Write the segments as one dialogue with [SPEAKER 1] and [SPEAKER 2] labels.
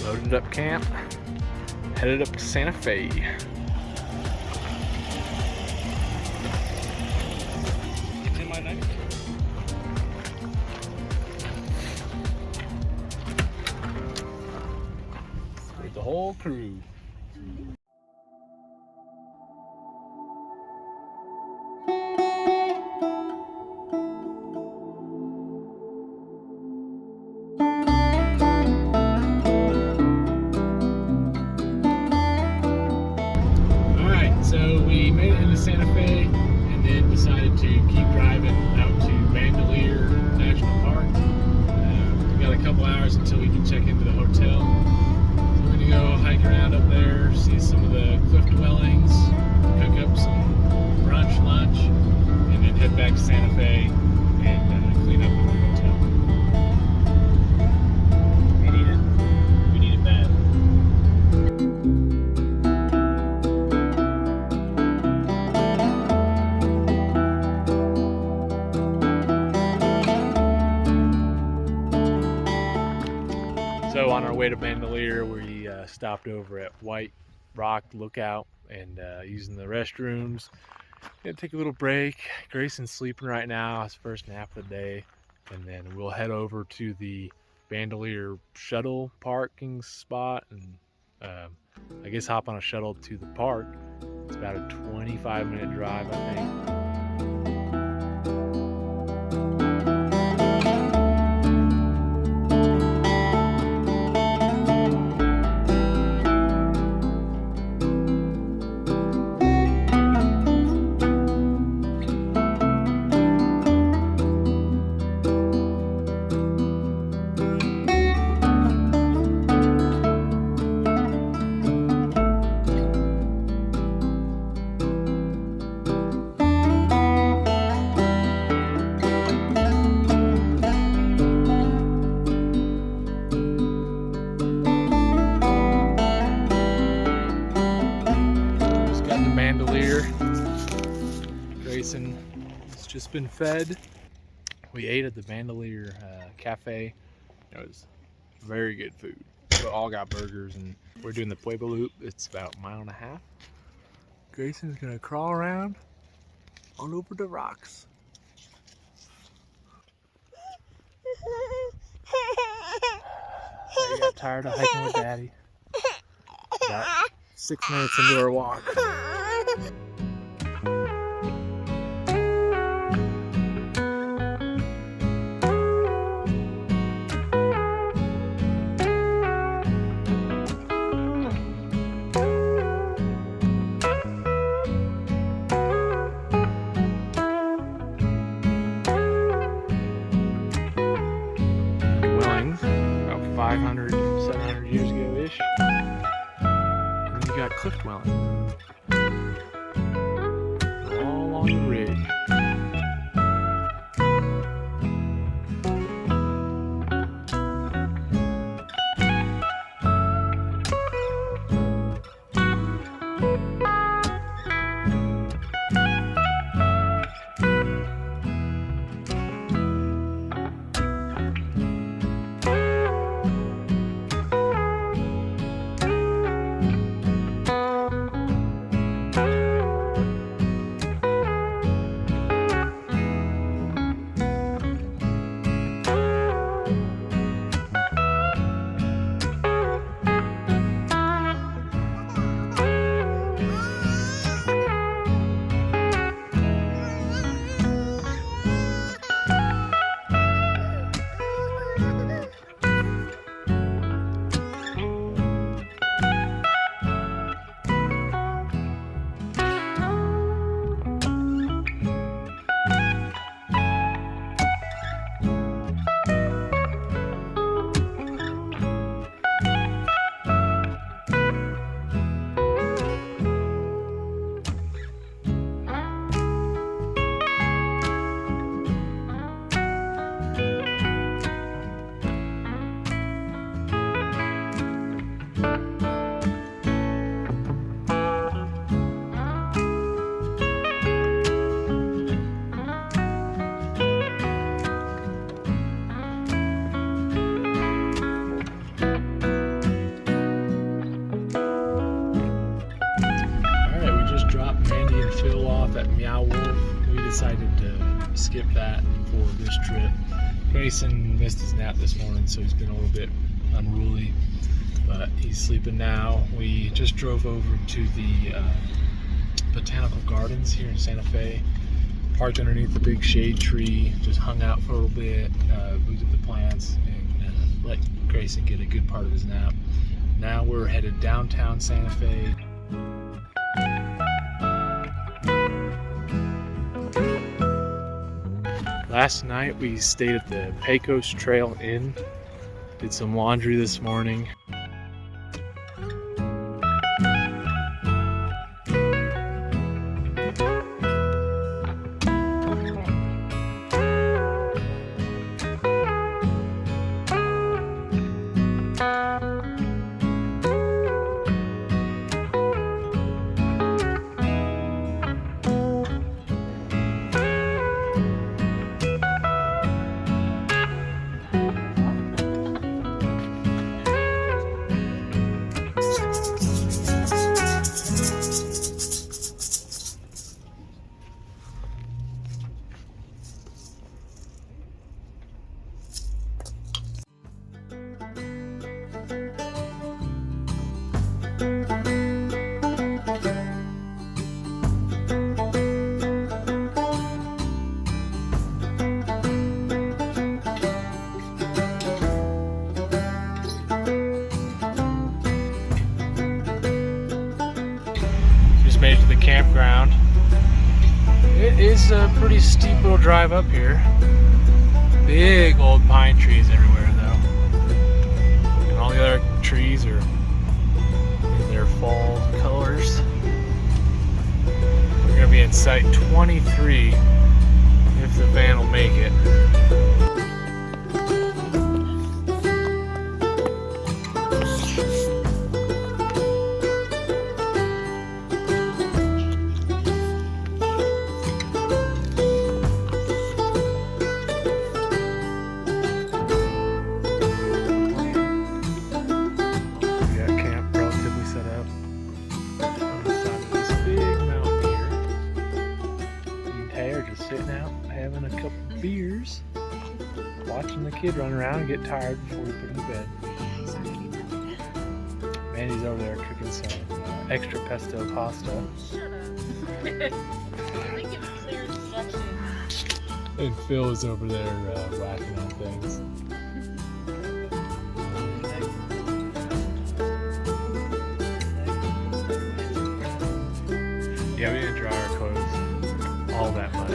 [SPEAKER 1] Loaded up camp, headed up to Santa Fe.
[SPEAKER 2] It's in my knife.
[SPEAKER 1] With the whole crew. So we made it into Santa Fe and then decided to keep driving out to Bandelier National Park. We got a couple hours until we can check into the hotel. So we're gonna go hike around up there, see some of the cliff dwellings, cook up some brunch, lunch, and then head back to Santa Fe and clean up in the hotel. We need it. We need it bad. So on our way to Bandelier, we stopped over at White Rock Lookout and using the restrooms. Gonna take a little break. Grayson's sleeping right now, his first nap of the day, and then we'll head over to the Bandelier shuttle parking spot and I guess hop on a shuttle to the park. It's about a 25-minute drive, I think. Bandelier. Grayson has just been fed. We ate at the Bandelier cafe. It was very good food. We all got burgers and we're doing the Pueblo Loop. It's about a mile and a half. Grayson's gonna crawl around all over the rocks. I got tired of hiking with Daddy. About 6 minutes into our walk. Dwellings, about 500, 700 years ago-ish. And then you got cliff dwellings all along the ridge. Grayson missed his nap this morning, so he's been a little bit unruly, but he's sleeping now. We just drove over to the botanical gardens here in Santa Fe, parked underneath the big shade tree, just hung out for a little bit, looked at the plants, and let Grayson get a good part of his nap. Now we're headed downtown Santa Fe. Last night we stayed at the Pecos Trail Inn, did some laundry this morning. Made it to the campground. It is a pretty steep little drive up here. Big old pine trees everywhere though. And all the other trees are in their fall colors. We're gonna be in site 23 if the van will make it. Having a couple beers, watching the kid run around and get tired before we put him to bed. Mandy's over there cooking some extra pesto pasta.
[SPEAKER 3] Shut up. They give clear instructions.
[SPEAKER 1] And Phil is over there whacking on things. Yeah, we didn't dry our clothes all that much.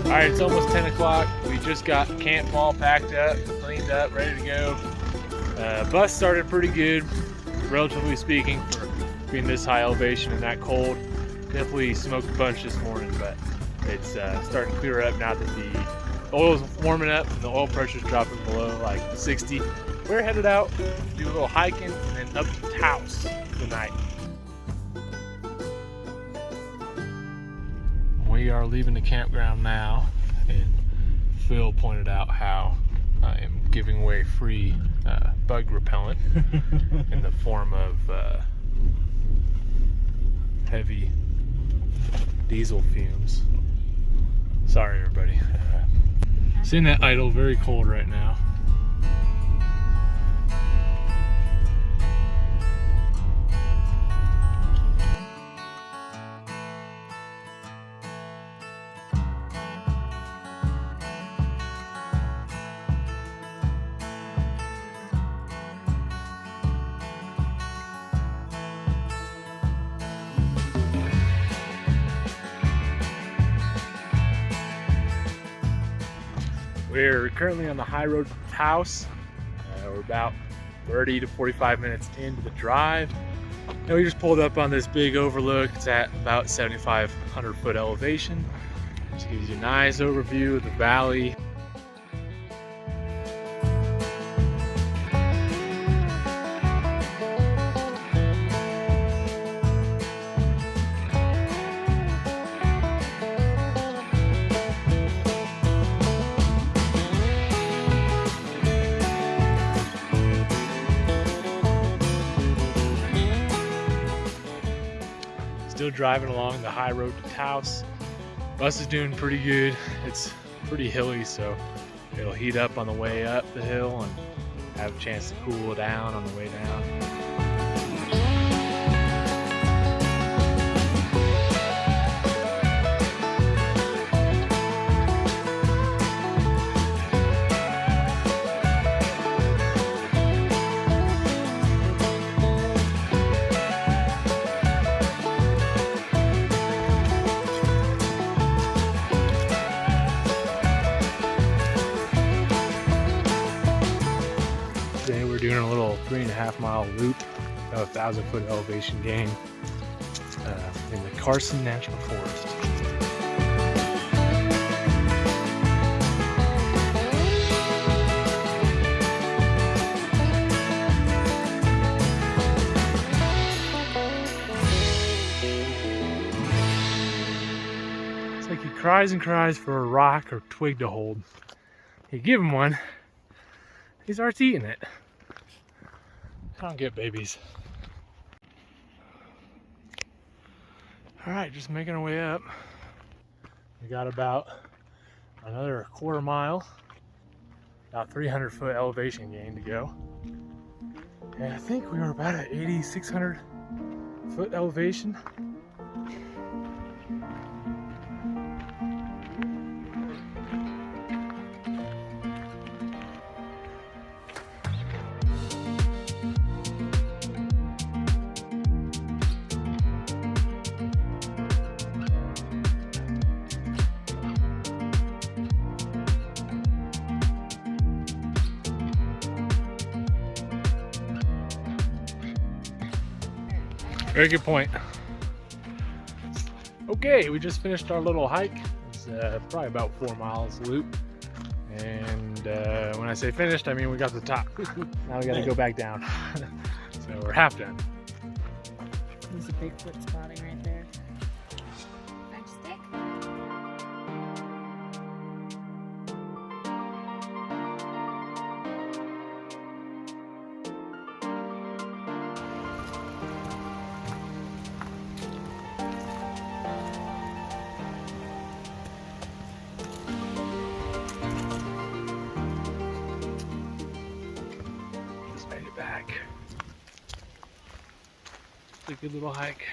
[SPEAKER 1] Alright, it's almost 10 o'clock. We just got camp all packed up, cleaned up, ready to go. Bus started pretty good, relatively speaking, for being this high elevation and that cold. Definitely smoked a bunch this morning, but it's starting to clear up now that the oil's warming up and the oil pressure's dropping below like 60. We're headed out to do a little hiking and then up to Taos tonight. We are leaving the campground now, and Phil pointed out how I am giving away free bug repellent in the form of heavy diesel fumes. Sorry everybody. Seeing that idle, very cold right now. We're currently on the high road to Taos. We're about 30 to 45 minutes into the drive. And we just pulled up on this big overlook. It's at about 7,500 foot elevation. Just gives you a nice overview of the valley. Still driving along the high road to Taos. Bus is doing pretty good. It's pretty hilly, so it'll heat up on the way up the hill and have a chance to cool down on the way down. Today we're doing a little 3.5 mile loop, about 1,000 foot elevation gain in the Carson National Forest. It's like he cries and cries for a rock or twig to hold. You give him one, he starts eating it. I don't get babies. All right, just making our way up. We got about another 1/4 mile, about 300 foot elevation gain to go. And I think we were about at 8,600 foot elevation. Very good point. Okay, we just finished our little hike. It's probably about 4 miles loop. And when I say finished, I mean we got to the top. Now we got to go back down. So we're half done.
[SPEAKER 3] There's a Bigfoot spotting right there. Matchstick.
[SPEAKER 1] Just made it back. It's a good little hike.